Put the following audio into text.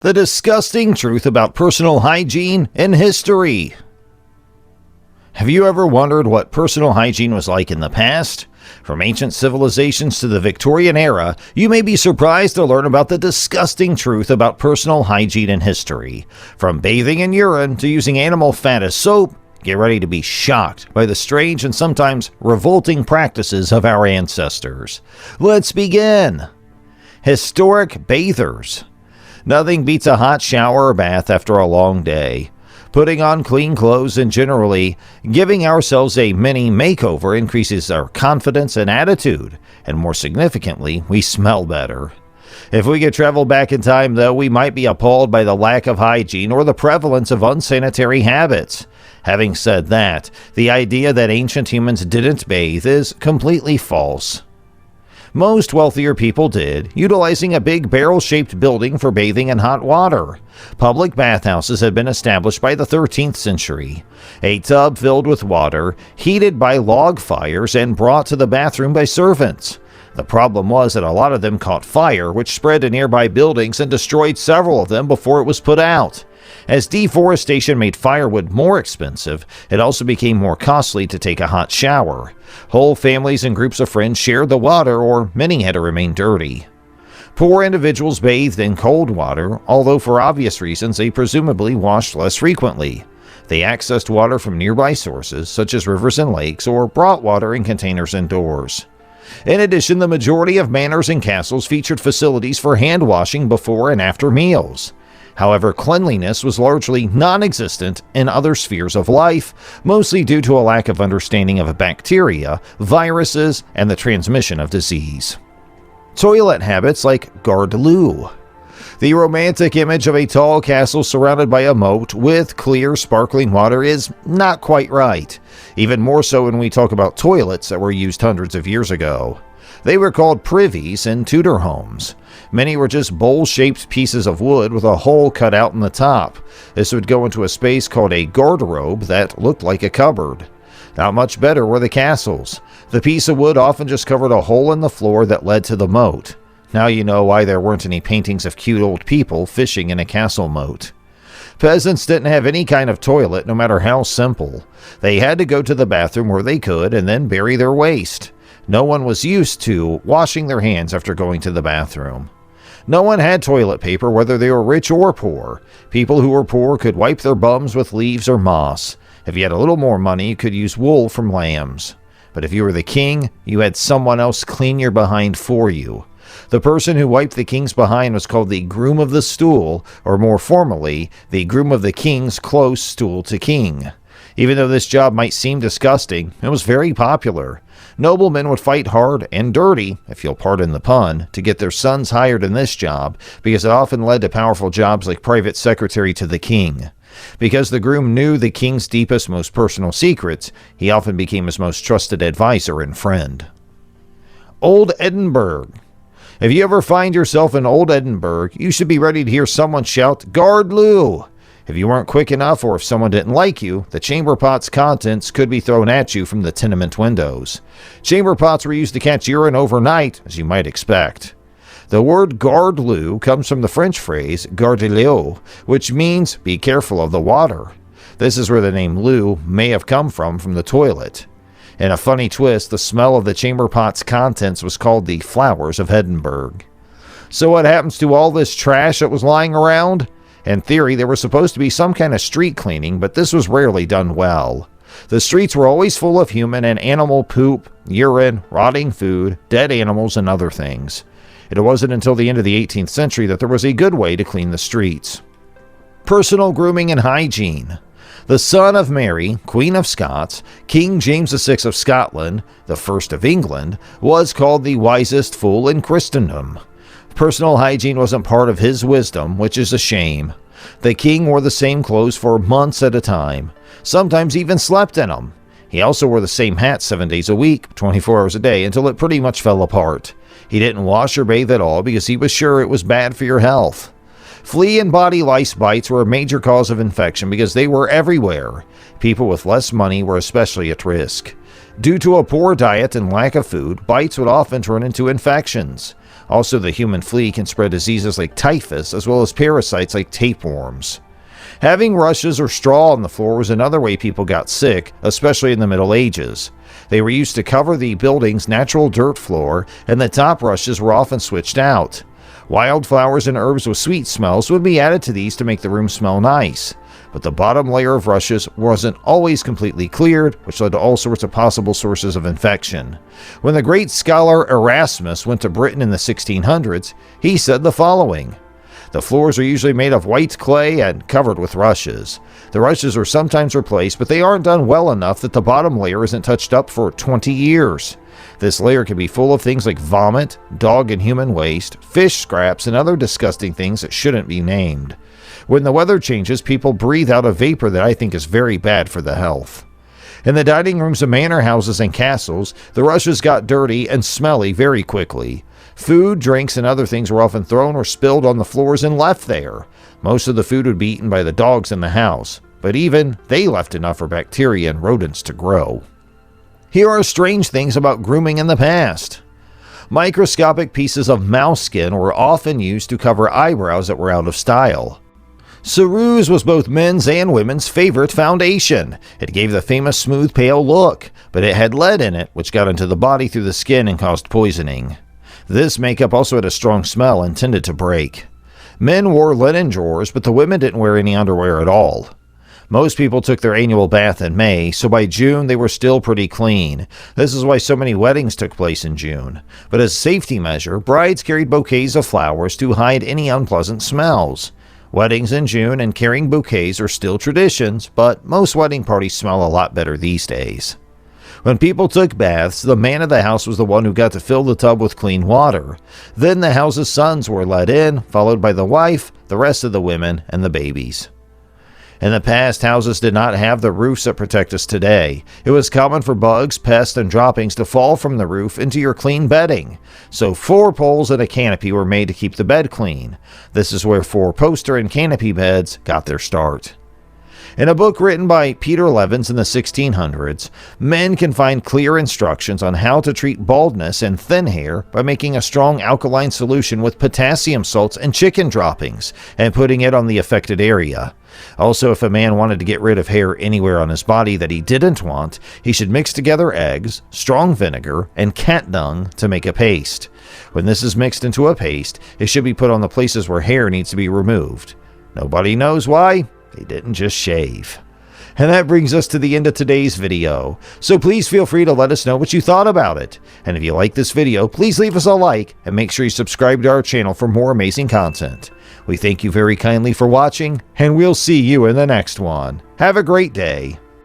The disgusting truth about personal hygiene in history. Have you ever wondered what personal hygiene was like in the past? From ancient civilizations to the Victorian era, you may be surprised to learn about the disgusting truth about personal hygiene in history. From bathing in urine to using animal fat as soap, get ready to be shocked by the strange and sometimes revolting practices of our ancestors. Let's begin. Historic bathers. Nothing beats a hot shower or bath after a long day. Putting on clean clothes and generally giving ourselves a mini makeover increases our confidence and attitude, and more significantly, we smell better. If we could travel back in time, though, we might be appalled by the lack of hygiene or the prevalence of unsanitary habits. Having said that, the idea that ancient humans didn't bathe is completely false. Most wealthier people did, utilizing a big barrel-shaped building for bathing in hot water. Public bathhouses had been established by the 13th century. A tub filled with water, heated by log fires, and brought to the bathroom by servants. The problem was that a lot of them caught fire, which spread to nearby buildings and destroyed several of them before it was put out. As deforestation made firewood more expensive, it also became more costly to take a hot shower. Whole families and groups of friends shared the water, or many had to remain dirty. Poor individuals bathed in cold water, although for obvious reasons they presumably washed less frequently. They accessed water from nearby sources, such as rivers and lakes, or brought water in containers indoors. In addition, the majority of manors and castles featured facilities for hand washing before and after meals. However, cleanliness was largely non-existent in other spheres of life, mostly due to a lack of understanding of bacteria, viruses, and the transmission of disease. Toilet habits like garde-lou. The romantic image of a tall castle surrounded by a moat with clear, sparkling water is not quite right, even more so when we talk about toilets that were used hundreds of years ago. They were called privies in Tudor homes. Many were just bowl-shaped pieces of wood with a hole cut out in the top. This would go into a space called a garderobe that looked like a cupboard. Not much better were the castles. The piece of wood often just covered a hole in the floor that led to the moat. Now you know why there weren't any paintings of cute old people fishing in a castle moat. Peasants didn't have any kind of toilet, no matter how simple. They had to go to the bathroom where they could and then bury their waste. No one was used to washing their hands after going to the bathroom. No one had toilet paper, whether they were rich or poor. People who were poor could wipe their bums with leaves or moss. If you had a little more money, you could use wool from lambs. But if you were the king, you had someone else clean your behind for you. The person who wiped the king's behind was called the groom of the stool, or more formally, the groom of the king's close stool to king. Even though this job might seem disgusting, it was very popular. Noblemen would fight hard and dirty, if you'll pardon the pun, to get their sons hired in this job, because it often led to powerful jobs like private secretary to the king. Because the groom knew the king's deepest, most personal secrets, he often became his most trusted advisor and friend. Old Edinburgh. If you ever find yourself in Old Edinburgh, you should be ready to hear someone shout, "Garde-lou!" If you weren't quick enough, or if someone didn't like you, the chamber pot's contents could be thrown at you from the tenement windows. Chamber pots were used to catch urine overnight, as you might expect. The word garde-lou comes from the French phrase garde l'eau, which means be careful of the water. This is where the name loo may have come from the toilet. In a funny twist, the smell of the chamber pot's contents was called the flowers of Edinburgh. So what happens to all this trash that was lying around? In theory, there was supposed to be some kind of street cleaning, but this was rarely done well. The streets were always full of human and animal poop, urine, rotting food, dead animals, and other things. It wasn't until the end of the 18th century that there was a good way to clean the streets. Personal grooming and hygiene. The son of Mary, Queen of Scots, King James VI of Scotland, the first of England, was called the wisest fool in Christendom. Personal hygiene wasn't part of his wisdom, which is a shame. The king wore the same clothes for months at a time, sometimes even slept in them. He also wore the same hat 7 days a week, 24 hours a day, until it pretty much fell apart. He didn't wash or bathe at all because he was sure it was bad for your health. Flea and body lice bites were a major cause of infection because they were everywhere. People with less money were especially at risk. Due to a poor diet and lack of food, bites would often turn into infections. Also, the human flea can spread diseases like typhus, as well as parasites like tapeworms. Having rushes or straw on the floor was another way people got sick, especially in the Middle Ages. They were used to cover the building's natural dirt floor, and the top rushes were often switched out. Wildflowers and herbs with sweet smells would be added to these to make the room smell nice. But the bottom layer of rushes wasn't always completely cleared, which led to all sorts of possible sources of infection. When the great scholar Erasmus went to Britain in the 1600s, he said the following: "The floors are usually made of white clay and covered with rushes. The rushes are sometimes replaced, but they aren't done well enough that the bottom layer isn't touched up for 20 years. This layer can be full of things like vomit, dog and human waste, fish scraps, and other disgusting things that shouldn't be named. When the weather changes, people breathe out a vapor that I think is very bad for the health." In the dining rooms of manor houses and castles, the rushes got dirty and smelly very quickly. Food, drinks, and other things were often thrown or spilled on the floors and left there. Most of the food would be eaten by the dogs in the house, but even they left enough for bacteria and rodents to grow. Here are strange things about grooming in the past. Microscopic pieces of mouse skin were often used to cover eyebrows that were out of style. Ceruse was both men's and women's favorite foundation. It gave the famous smooth pale look, but it had lead in it, which got into the body through the skin and caused poisoning. This makeup also had a strong smell and tended to break. Men wore linen drawers, but the women didn't wear any underwear at all. Most people took their annual bath in May, so by June they were still pretty clean. This is why so many weddings took place in June. But as a safety measure, brides carried bouquets of flowers to hide any unpleasant smells. Weddings in June and carrying bouquets are still traditions, but most wedding parties smell a lot better these days. When people took baths, the man of the house was the one who got to fill the tub with clean water. Then the house's sons were let in, followed by the wife, the rest of the women, and the babies. In the past, houses did not have the roofs that protect us today. It was common for bugs, pests, and droppings to fall from the roof into your clean bedding. So 4 poles and a canopy were made to keep the bed clean. This is where 4-poster and canopy beds got their start. In a book written by Peter Levins in the 1600s, men can find clear instructions on how to treat baldness and thin hair by making a strong alkaline solution with potassium salts and chicken droppings and putting it on the affected area. Also, if a man wanted to get rid of hair anywhere on his body that he didn't want, he should mix together eggs, strong vinegar, and cat dung to make a paste. When this is mixed into a paste, it should be put on the places where hair needs to be removed. Nobody knows why. They didn't just shave. And that brings us to the end of today's video. So please feel free to let us know what you thought about it. And if you like this video, please leave us a like and make sure you subscribe to our channel for more amazing content. We thank you very kindly for watching, and we'll see you in the next one. Have a great day.